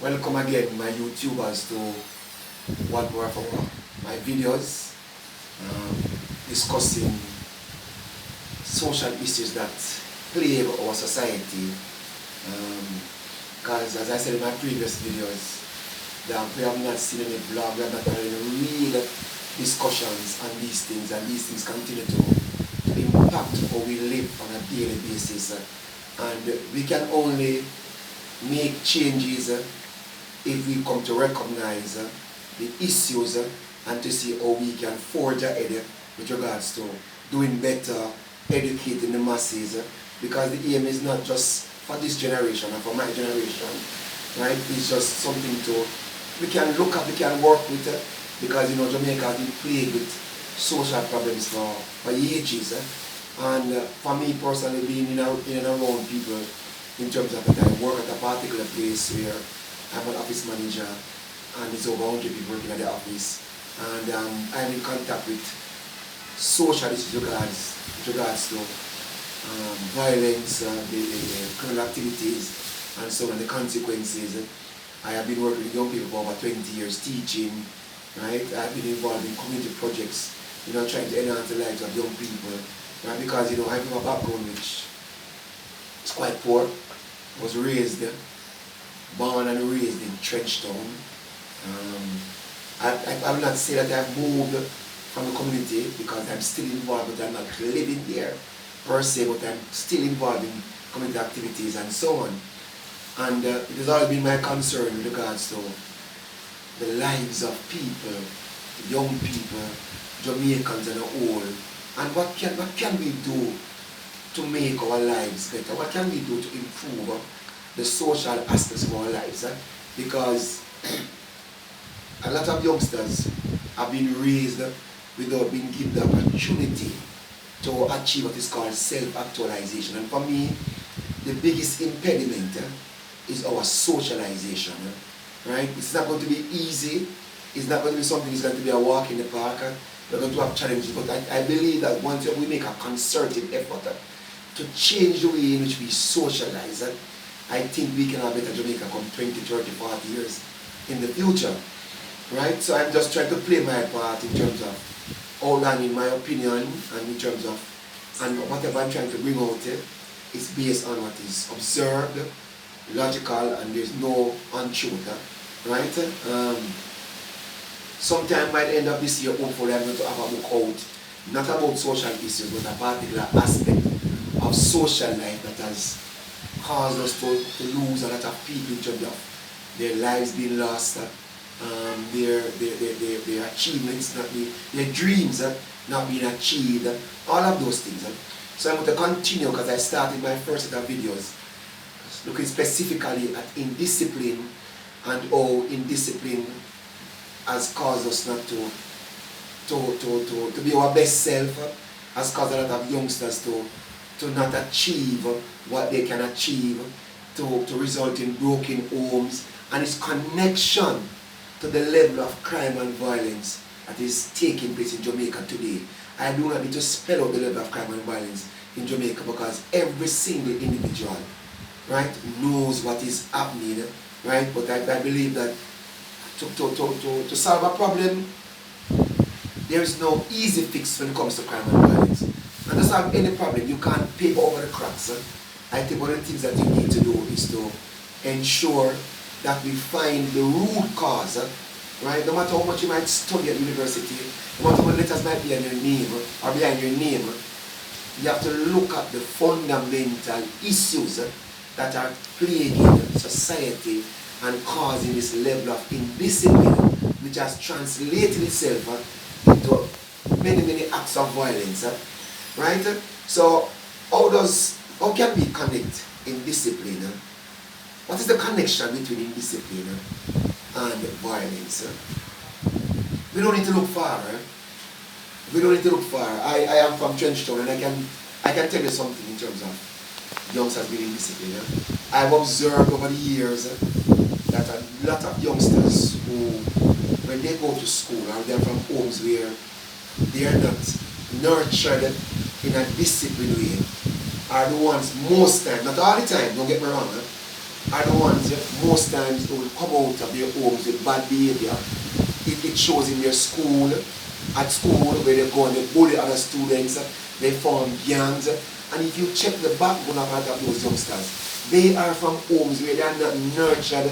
Welcome again, my YouTubers, to one more of my videos discussing social issues that plague our society. Because as I said in my previous videos, that we have not seen any vlog, we have not had any real discussions on these things, and these things continue to impact how we live on a daily basis. And we can only make changes if we come to recognize the issues and to see how we can forge ahead with regards to doing better, educating the masses, because the aim is not just for this generation and for my generation, right? It's just something we can look at, we can work with, because Jamaica has been plagued with social problems for ages. And for me personally, being in and around people, in terms of that I work at a particular place where I'm an office manager and it's over 100 people working at the office, and I'm in contact with social issues with regards to violence, the criminal activities, and so on, the consequences. I have been working with young people for over 20 years, teaching, right? I've been involved in community projects, trying to enhance the lives of young people, right? Because, I have a background which is quite poor. I was born and raised in Trenchtown. I will not say that I've moved from the community, because I'm still involved, but I'm not living there per se, but I'm still involved in community activities and so on. And it has always been my concern with regards to the lives of people, young people, Jamaicans and all, and what can we do to make our lives better? What can we do to improve the social aspects of our lives? Because a lot of youngsters have been raised without being given the opportunity to achieve what is called self-actualization. And for me, the biggest impediment is our socialization. Right? It's not going to be easy. It's not going to be something that's going to be a walk in the park. We're going to have challenges. But I believe that once we make a concerted effort to change the way in which we socialize, I think we can have better Jamaica come 20, 30, 40 years in the future. Right? So I'm just trying to play my part in terms of outlining my opinion, and in terms of, and whatever I'm trying to bring out is based on what is observed, logical, and there's no untruth. Right? Sometime by the end of this year, hopefully I'm going to have a book out, not about social issues, but a particular aspect of social life that has caused us to lose a lot of people in terms of their lives being lost, their achievements not being, their dreams not being achieved, all of those things. So I'm going to continue, because I started my first set of videos looking specifically at indiscipline, and how indiscipline has caused us not to be our best self, has caused a lot of youngsters to not achieve what they can achieve, to result in broken homes, and its connection to the level of crime and violence that is taking place in Jamaica today. I do not need to spell out the level of crime and violence in Jamaica, because every single individual, right, knows what is happening, right? But I believe that to solve a problem, there is no easy fix when it comes to crime and violence. And to solve any problem, you can't paper over the cracks. I think one of the things that you need to do is to ensure that we find the root cause, right? No matter how much you might study at university, no matter how many letters might be on your name or behind your name, you have to look at the fundamental issues that are plaguing society and causing this level of indiscipline, which has translated itself into many, many acts of violence, right? So how can we connect indiscipline? What is the connection between indiscipline and violence? We don't need to look far. We don't need to look far. I am from Trenchtown, and I can tell you something in terms of youngsters being indisciplined. I've observed over the years that a lot of youngsters who, when they go to school, or they're from homes where they are not nurtured in a disciplined way, are the ones most time, not all the time, don't get me wrong, are the ones that most times they will come out of their homes with bad behavior. It shows in their school, at school where they go and they bully other students, they form gangs. And if you check the background of those youngsters, they are from homes where they are not nurtured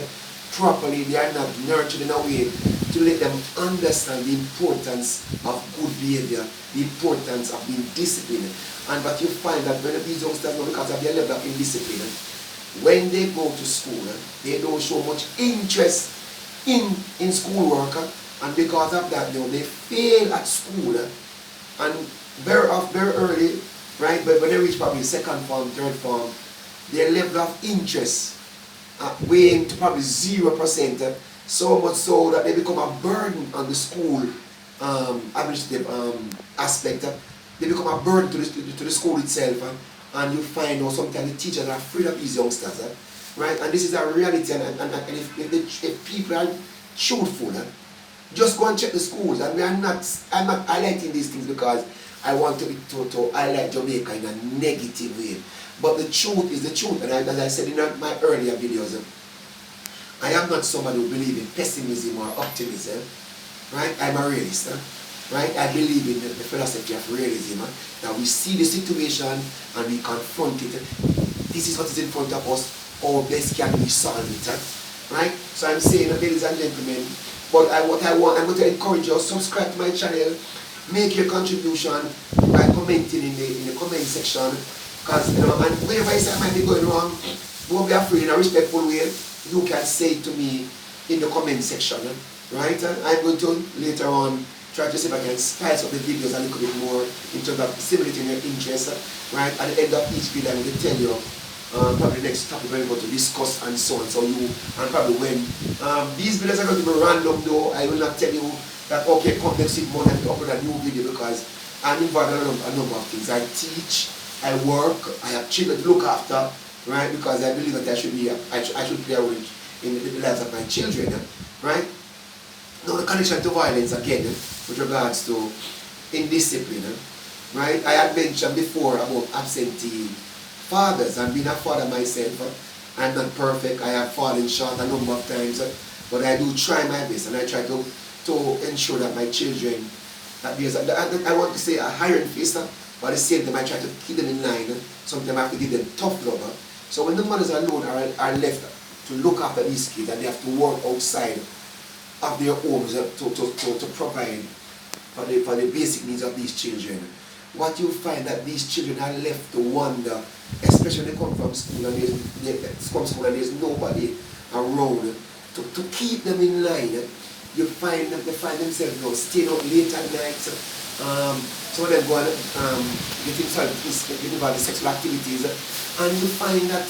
properly, they are not nurtured in a way to let them understand the importance of good behavior, the importance of being disciplined. And but you find that when these youngsters know because of their level of indiscipline, when they go to school, they don't show much interest in schoolwork, and because of that, they fail at school, and very early, right? But when they reach probably second form, third form, their level of interest weighing to probably 0%, so much so that they become a burden on the school administrative aspect. They become a burden to the school itself, and you find out sometimes the teachers are afraid of these youngsters, right? And this is a reality, and if people are truthful, just go and check the schools. And I'm not highlighting these things because I want to highlight Jamaica in a negative way. But the truth is the truth, and as I said in my earlier videos, I am not somebody who believes in pessimism or optimism, right? I'm a realist, right? I believe in the philosophy of realism, that we see the situation and we confront it. This is what is in front of us, how best can we solve it, right? So I'm saying, ladies and gentlemen, but I'm going to encourage you, subscribe to my channel, make your contribution by commenting in the comment section. Because, and whenever I say I might be going wrong, don't be afraid. In a respectful way, you can say it to me in the comment section, right? And I'm going to later on try to see if I can spice up the videos a little bit more in terms of stimulating your interest, right? At the end of each video, I'm going to tell you probably the next topic we're going to discuss and so on. So you, and probably when these videos are going to be random though, I will not tell you that, okay, come next week morning to upload a new video, because I'm involved in a number of things. I teach, I work, I have children to look after, right? Because I believe that I should play a role in the lives of my children, right? Now the connection to violence again, with regards to indiscipline, right? I had mentioned before about absentee fathers, and being a father myself, I'm not perfect. I have fallen short a number of times, but I do try my best, and I try to ensure that my children, I want to say a iron fist, but at the same time I try to keep them in line. Sometimes I have to give them tough love. So when the mothers alone are left to look after these kids, and they have to work outside of their homes to provide for the basic needs of these children, what you find that these children are left to wonder, especially when they come from school and there's nobody around to keep them in line. You find that they find themselves staying up late at night. Some of them go and get involved in sexual activities, and you find that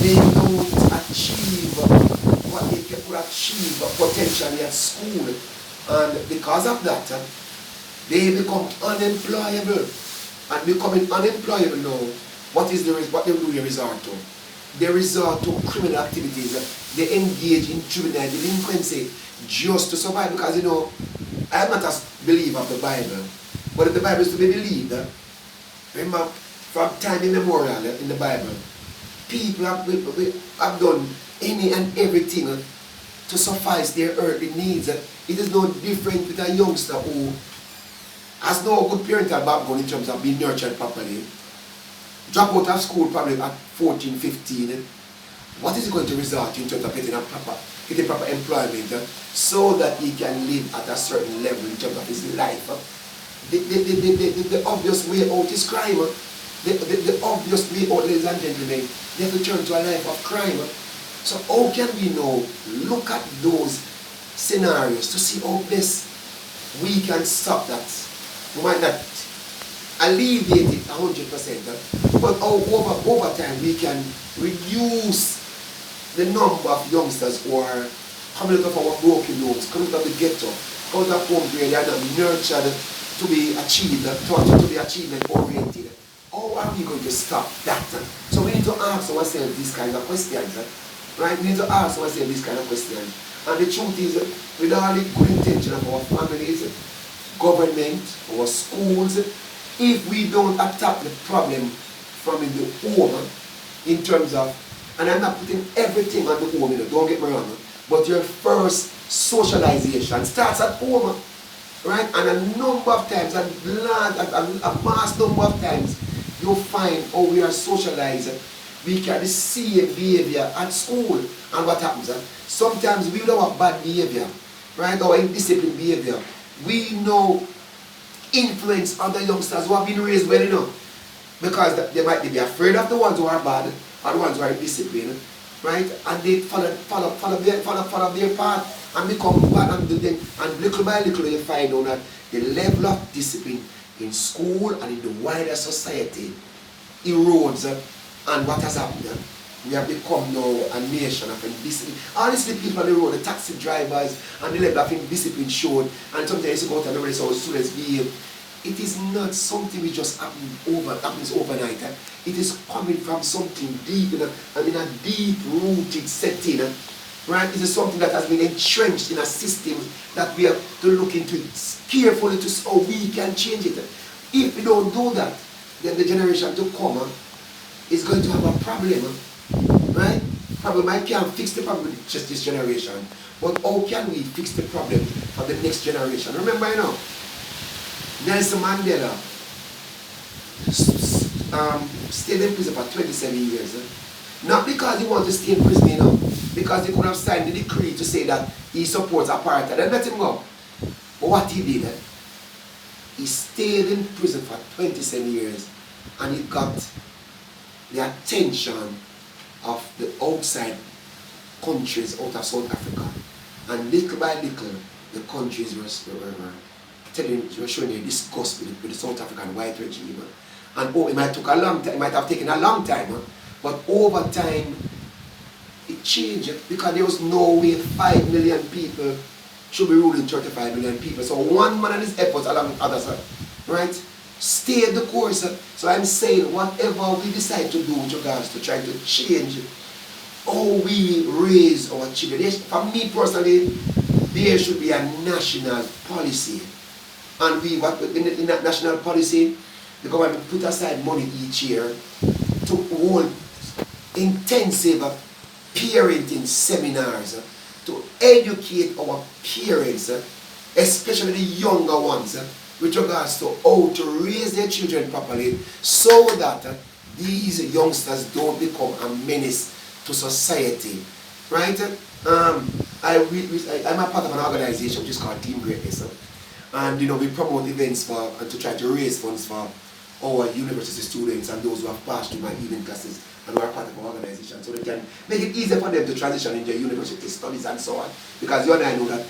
they don't achieve what they could achieve potentially at school, and because of that, they become unemployable. And becoming unemployable now, what do they resort to? They resort to criminal activities. They engage in juvenile delinquency just to survive. Because I am not a believer of the Bible, but if the Bible is to be believed, remember, from time immemorial in the Bible, people have done any and everything to suffice their earthly needs. It is no different with a youngster who has no good parental background in terms of being nurtured properly, drop out of school probably at 14, 15. What is he going to result in terms of getting proper employment so that he can live at a certain level in terms of his life? The obvious way out is crime. The obvious way out, ladies and gentlemen, they have to turn to a life of crime. So how can we now look at those scenarios to see how best we can stop that? We might not alleviate it 100%, but over time we can reduce the number of youngsters who are coming out of our broken homes, coming out of the ghetto, coming out of homes where they are not nurtured to be achieved, to be achievement oriented. How are we going to stop that? So we need to ask ourselves these kind of questions, right? We need to ask ourselves these kind of questions. And the truth is, with all the good intention of our families, government, our schools, if we don't attack the problem from in the home, in terms of And I'm not putting everything on the home, don't get me wrong. But your first socialization starts at home. Right? And a number of times, a vast number of times, you'll find how we are socialized. We carry the same behavior at school. And what happens? Sometimes we know our bad behavior, right? Our indisciplined behavior. We know influence other youngsters who have been raised well enough. Because they might be afraid of the ones who are bad or the ones who are disciplined. Right? And they follow their path and become bad and do them. And little by little you find out that the level of discipline in school and in the wider society erodes. And what has happened? We have become now a nation of indiscipline. Honestly, people on the road, the taxi drivers, and the level of indiscipline showed. And sometimes you go out and everybody says students behave. It is not something which just happens overnight. It is coming from something deep, in a deep-rooted setting. Right? It is something that has been entrenched in a system that we have to look into it carefully to see how we can change it. If we don't do that, then the generation to come is going to have a problem. Right? Problem, I can't fix the problem with just this generation. But how can we fix the problem for the next generation? Remember, Nelson Mandela stayed in prison for 27 years. Not because he wanted to stay in prison, because he could have signed the decree to say that he supports apartheid and let him go. But what he did, he stayed in prison for 27 years and he got the attention of the outside countries out of South Africa. And little by little, the countries were showing their disgust with the South African white regime. And it might took a long time, it might have taken a long time, but over time it changed because there was no way 5 million people should be ruling 35 million people. So one man and his efforts along with others, right, stayed the course. So I'm saying whatever we decide to do with regards to trying to change how we raise our children. For me personally, there should be a national policy. And in that national policy, the government put aside money each year to hold intensive parenting seminars to educate our parents, especially the younger ones, with regards to how to raise their children properly so that these youngsters don't become a menace to society. Right? I'm a part of an organization which is called Team Greatness. And we promote events to try to raise funds for our university students and those who have passed through my evening classes and who are part of our organization, so they can make it easier for them to transition into university studies and so on. Because you and I know that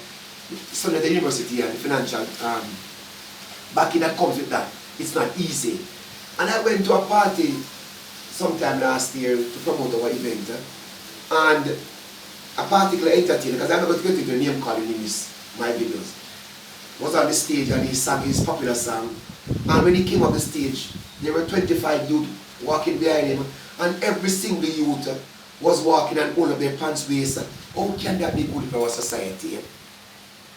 studying at the university and the financial backing that comes with that, it's not easy. And I went to a party sometime last year to promote our event, and a particular entertainer, because I'm not going to get into the name calling in my videos, was on the stage and he sang his popular song. And when he came up the stage, there were 25 youth walking behind him, and every single youth was walking and holding up their pants waist. How can that be good for our society?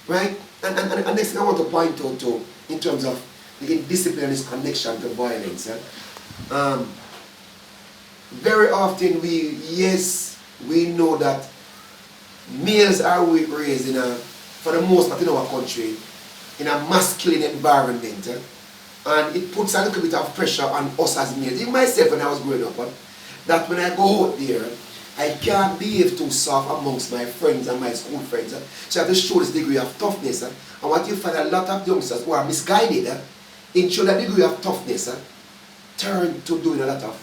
Right? And next thing I want to point out to, in terms of the discipline and its connection to violence. Very often we know that males are raised for the most part in our country, in a masculine environment, and it puts a little bit of pressure on us as males. Even myself when I was growing up, that when I go out there, I can't behave too soft amongst my friends and my school friends. So I have to show this degree of toughness. And what you find a lot of youngsters who are misguided, in show that degree of toughness, turn to doing a lot of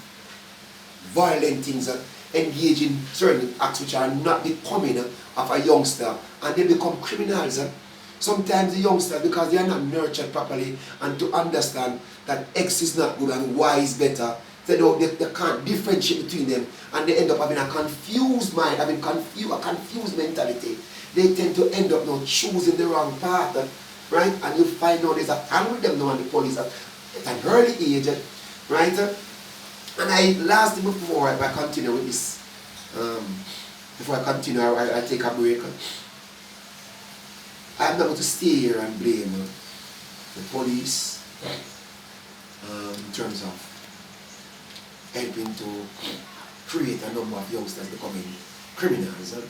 violent things, engage in certain acts which are not becoming of a youngster, and they become criminals. Sometimes the youngsters, because they are not nurtured properly and to understand that X is not good and Y is better, they can't differentiate between them, and they end up having a confused mind, having a confused mentality. They tend to end up now choosing the wrong path, right? And you find out there's a hand with them now and the police at an early age, right? And last before I continue with this, before I continue, I take a break. I'm not going to stay here and blame the police in terms of helping to create a number of youngsters becoming criminals.